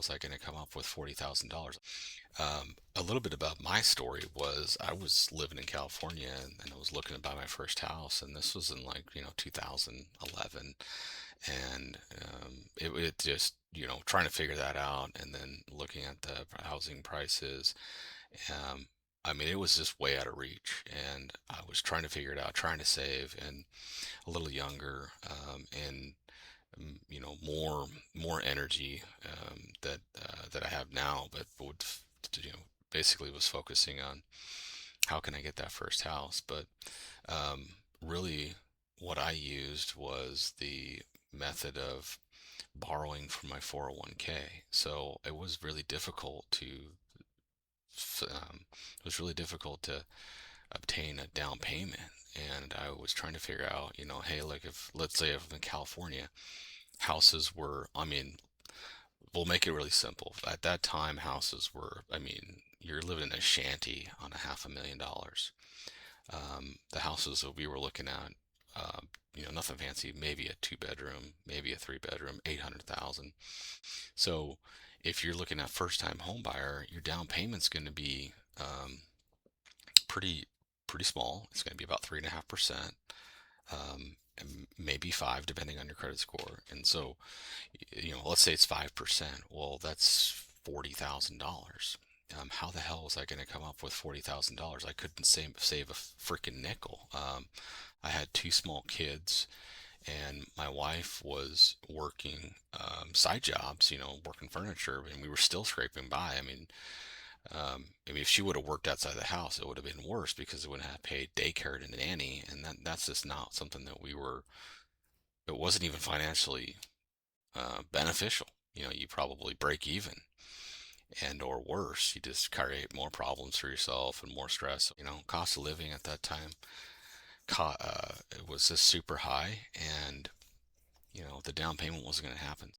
was I going to come up with $40,000? A little bit about my story was I was living in California and I was looking to buy my first house, and this was in like, 2011. And it just, trying to figure that out and then looking at the housing prices. Um, I mean, it was just way out of reach, and I was trying to figure it out, trying to save, and a little younger, and more energy that I have now, but basically was focusing on how can I get that first house. But um, really, what I used was the method of borrowing from my 401k. So it was really difficult to obtain a down payment. And I was trying to figure out, hey, like if, let's say if I'm in California, houses were, I mean, we'll make it really simple. At that time, houses were, I mean, you're living in a shanty on a $500,000. The houses that we were looking at, nothing fancy, maybe a two bedroom, maybe a three bedroom, 800,000. So if you're looking at first time home buyer, your down payment's going to be pretty pretty small. It's going to be about 3.5%, and maybe five, depending on your credit score. And so, let's say it's 5%. Well, that's $40,000. How the hell was I going to come up with $40,000? I couldn't save a freaking nickel. I had two small kids, and my wife was working side jobs, working furniture, and we were still scraping by. If she would have worked outside the house, it would have been worse because it wouldn't have paid daycare and nanny, and that's just not something that we were. It wasn't even financially beneficial. You probably break even, and or worse, you just create more problems for yourself and more stress. Cost of living at that time, it was just super high, and the down payment wasn't going to happen.